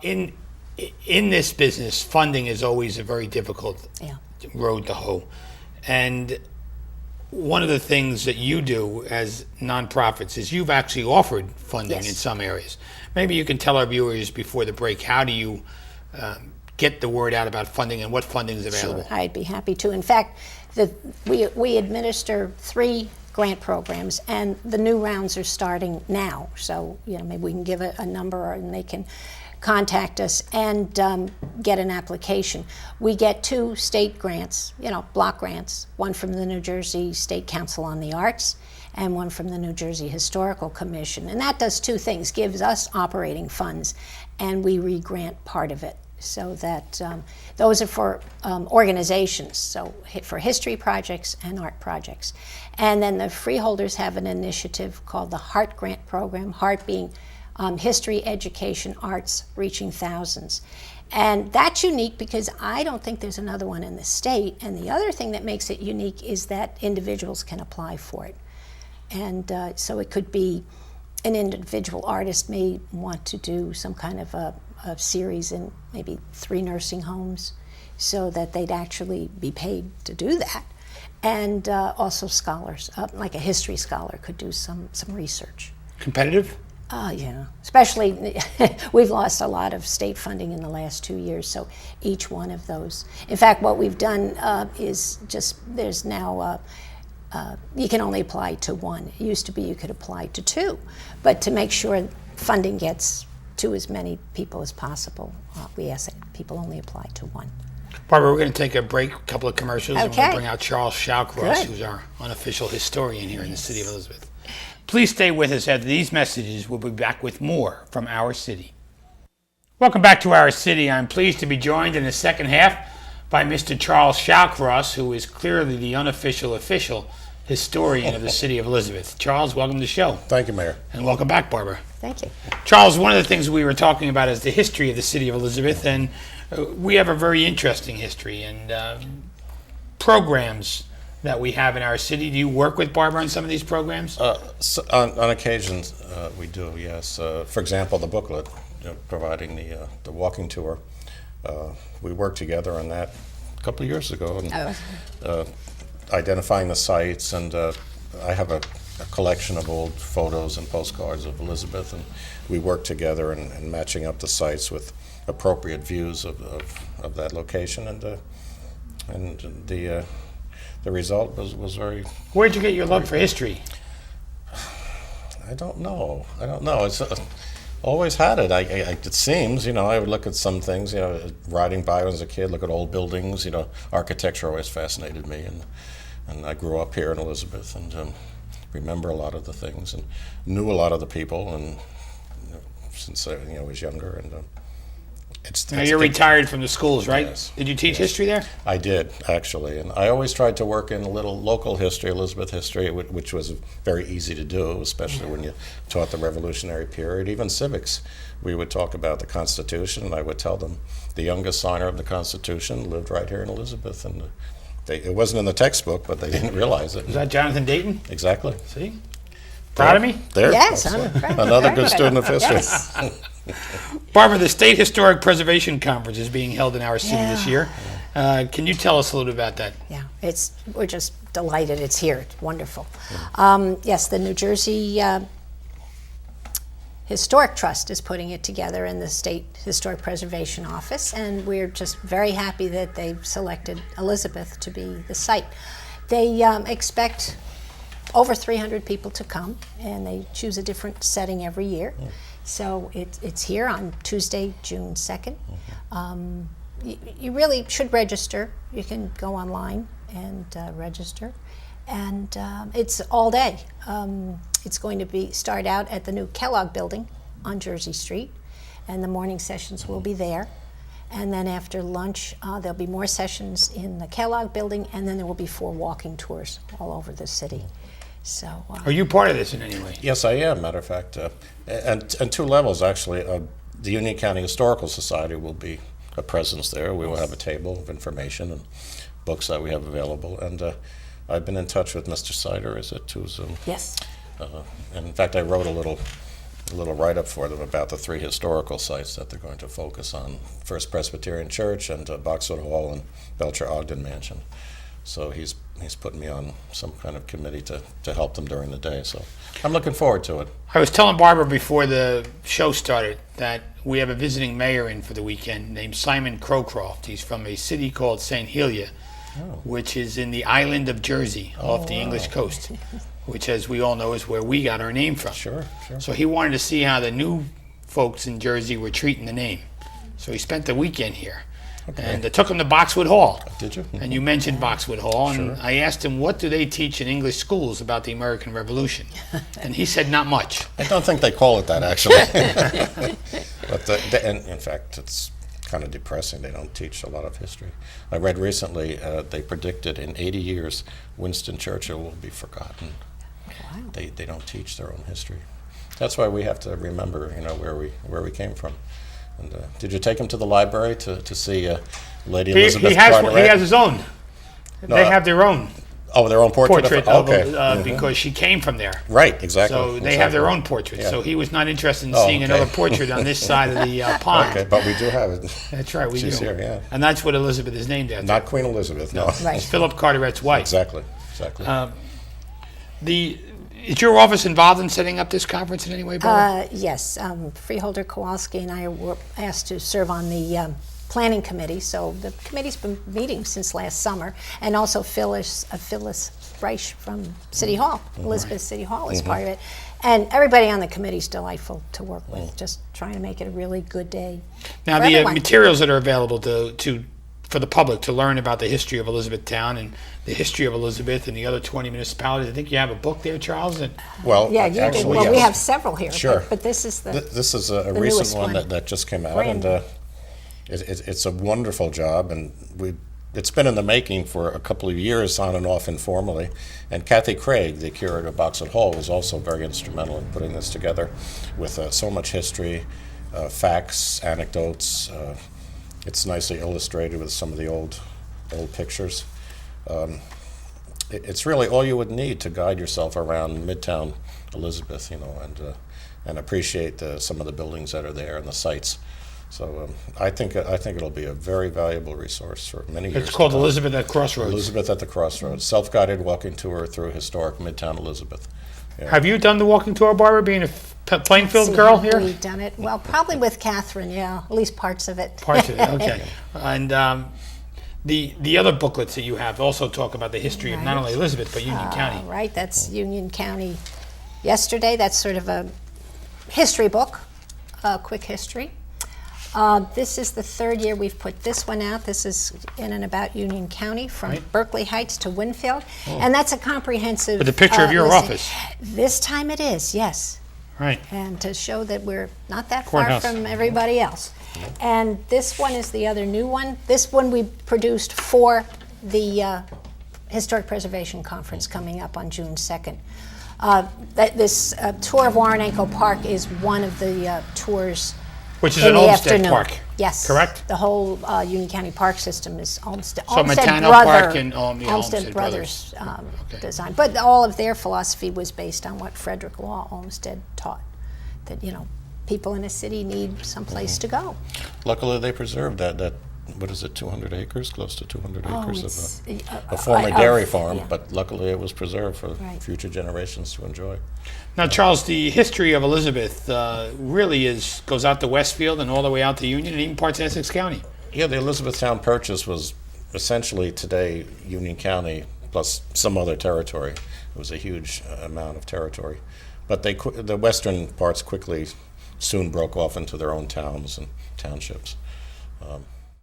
In in this business, funding is always a very difficult Yeah. road to hoe. And one of the things that you do as nonprofits is you've actually offered funding Yes. in some areas. Maybe you can tell our viewers before the break, how do you get the word out about funding and what funding is available? Sure, I'd be happy to. In fact, we administer 3 grant programs, and the new rounds are starting now. So, maybe we can give a number, and they can contact us and get an application. We get 2 state grants, block grants, one from the New Jersey State Council on the Arts and one from the New Jersey Historical Commission. And that does 2 things, gives us operating funds, and we re-grant part of it. So that those are for organizations, so for history projects and art projects. And then the freeholders have an initiative called the HEART Grant Program, HEART being history, education, arts, reaching thousands. And that's unique because I don't think there's another one in the state. And the other thing that makes it unique is that individuals can apply for it. And so it could be an individual artist may want to do some kind of a series in maybe 3 nursing homes so that they'd actually be paid to do that. And also scholars, like a history scholar could do some research. Competitive? Yeah, especially we've lost a lot of state funding in the last 2 years, so each one of those. In fact, what we've done is just, there's now, you can only apply to 1. It used to be you could apply to 2, but to make sure funding gets to as many people as possible, we ask that people only apply to 1. Barbara, we're going to take a break, a couple of commercials, and Okay. we'll bring out Charles Crowcroft, Good. who's our unofficial historian here in the city of Elizabeth. Please stay with us after these messages. We'll be back with more from Our City. Welcome back to Our City. I'm pleased to be joined in the second half by Mr. Charles Shawcross, who is clearly the unofficial official historian of the city of Elizabeth. Charles, welcome to the show. Thank you, Mayor. And welcome back, Barbara. Thank you. Charles, one of the things we were talking about is the history of the city of Elizabeth, and we have a very interesting history and programs that we have in our city. Do you work with Barbara on some of these programs? So on occasion, we do, yes. For example, the booklet, providing the walking tour. We worked together on that a couple of years ago, and identifying the sites, and I have a collection of old photos and postcards of Elizabeth, and we worked together in matching up the sites with appropriate views of that location, and the result was very. Where'd you get your love for history? I don't know. It's always had it. It seems, I would look at some things, riding by as a kid, look at old buildings, architecture always fascinated me, and I grew up here in Elizabeth, and remember a lot of the things, and knew a lot of the people, and since I was younger, and Now you're retired from the schools, right? Yes. Did you teach history there? I did, actually, and I always tried to work in a little local history, Elizabeth history, which was very easy to do, especially when you taught the Revolutionary period, even civics. We would talk about the Constitution, and I would tell them the youngest signer of the Constitution lived right here in Elizabeth, and it wasn't in the textbook, but they didn't realize it. Was that Jonathan Dayton? Exactly. See? Proud of me? There. Yes, That's I'm another very good student of history. Yes. Barbara, the State Historic Preservation Conference is being held in our city this Yeah. year. Can you tell us a little bit about that? Yeah, we're just delighted it's here. It's wonderful. Yes, the New Jersey Historic Trust is putting it together in the State Historic Preservation Office, and we're just very happy that they've selected Elizabeth to be the site. They expect over 300 people to come, and they choose a different setting every year. So it's here on Tuesday, June 2nd. You really should register. You can go online and register. And it's all day. It's going to start out at the new Kellogg building on Jersey Street, and the morning sessions will be there. And then after lunch, there'll be more sessions in the Kellogg building, and then there will be 4 walking tours all over the city. So, Are you part of this in any way? Yes, I am, matter of fact. And 2 levels, actually. The Union County Historical Society will be a presence there. We will have a table of information and books that we have available. And I've been in touch with Mr. Sider, who's yes. and in fact, I wrote a little a little write-up for them about the 3 historical sites that they're going to focus on: First Presbyterian Church and Boxwood Hall and Belcher Ogden Mansion. So he's putting me on some kind of committee to help them during the day. So I'm looking forward to it. I was telling Barbara before the show started that we have a visiting mayor in for the weekend named Simon Crowcroft. He's from a city called St. Helier, which is in the island of Jersey off the English coast, which, as we all know, is where we got our name from. Sure. So he wanted to see how the new folks in Jersey were treating the name. So he spent the weekend here. Okay. And I took him to Boxwood Hall. Did you? And you mentioned Boxwood Hall, and Sure. I asked him, what do they teach in English schools about the American Revolution? And he said, not much. I don't think they call it that, actually. But and in fact, it's kind of depressing. They don't teach a lot of history. I read recently they predicted in 80 years Winston Churchill will be forgotten. Wow. They don't teach their own history. That's why we have to remember, where we came from. And did you take him to the library to see Lady Elizabeth He has Carteret? his own. No, They have their own Oh, their own portrait of of okay. because she came from there. Right, exactly. So they have their exactly. own portrait. Yeah. So he was not interested in Oh, seeing okay. another portrait on this side of the pond. Okay, but we do have it. That's right, we She's do. here, yeah. And that's what Elizabeth is named after. Not Queen Elizabeth, no. Right. It's Philip Carteret's wife. Exactly. Is your office involved in setting up this conference in any way, Barbara? Yes, Freeholder Kowalski and I were asked to serve on the planning committee, so the committee's been meeting since last summer, and also Phyllis Reich from City Hall, Elizabeth City Hall is part of it, and everybody on the committee's delightful to work with, just trying to make it a really good day. Now, for the everyone. materials that are available for the public to learn about the history of Elizabethtown and the history of Elizabeth and the other 20 municipalities. I think you have a book there, Charles. And Well, Yeah, you do. actually, Well, we yes. have several here, Sure. but this is the This is a the recent newest one one. that just came out, Brand and it's a wonderful job, and it's been in the making for a couple of years, on and off informally. And Kathy Craig, the curator of Boxwood Hall, was also very instrumental in putting this together with so much history, facts, anecdotes. It's nicely illustrated with some of the old pictures. It's really all you would need to guide yourself around Midtown Elizabeth, and appreciate some of the buildings that are there and the sites. So I think it'll be a very valuable resource for many years. it's called to come. Elizabeth at Crossroads. Elizabeth at the Crossroads, self-guided walking tour through historic Midtown Elizabeth. Yeah. Have you done the walking tour, Barbara, being a Plainfield See, girl here? We've done it, well, probably with Catherine, yeah, at least parts of it. Parts of it, okay. And the other booklets that you have also talk about the history of not only Elizabeth, but Union County. Right, that's Union County yesterday. That's sort of a history book, a quick history. This is the third year we've put this one out. This is in and about Union County, from Right. Berkeley Heights to Winfield. And that's a comprehensive... With a picture of your listing. office. This time it is, yes. Right. And to show that we're not that Courthouse. far from everybody else. And this one is the other new one. This one we produced for the Historic Preservation Conference coming up on June 2nd. This tour of Warrenco Park is one of the tours Which is in an the Olmsted afternoon. Park. Yes. Correct? The whole Union County Park system is Olmsted. So Olmsted Matano brother, Park and Olmsted Brothers Okay. design. But all of their philosophy was based on what Frederick Law Olmsted taught. That, people in a city need some place to go. Luckily, they preserved that. What is it? 200 acres, close to 200 acres it's, of a former dairy farm. yeah. But luckily, it was preserved for Right. future generations to enjoy. Now, Charles, the history of Elizabeth really goes out to Westfield and all the way out to Union and even parts of Essex County. Yeah, the Elizabethtown Purchase was essentially today Union County plus some other territory. It was a huge amount of territory. But the western parts soon broke off into their own towns and townships.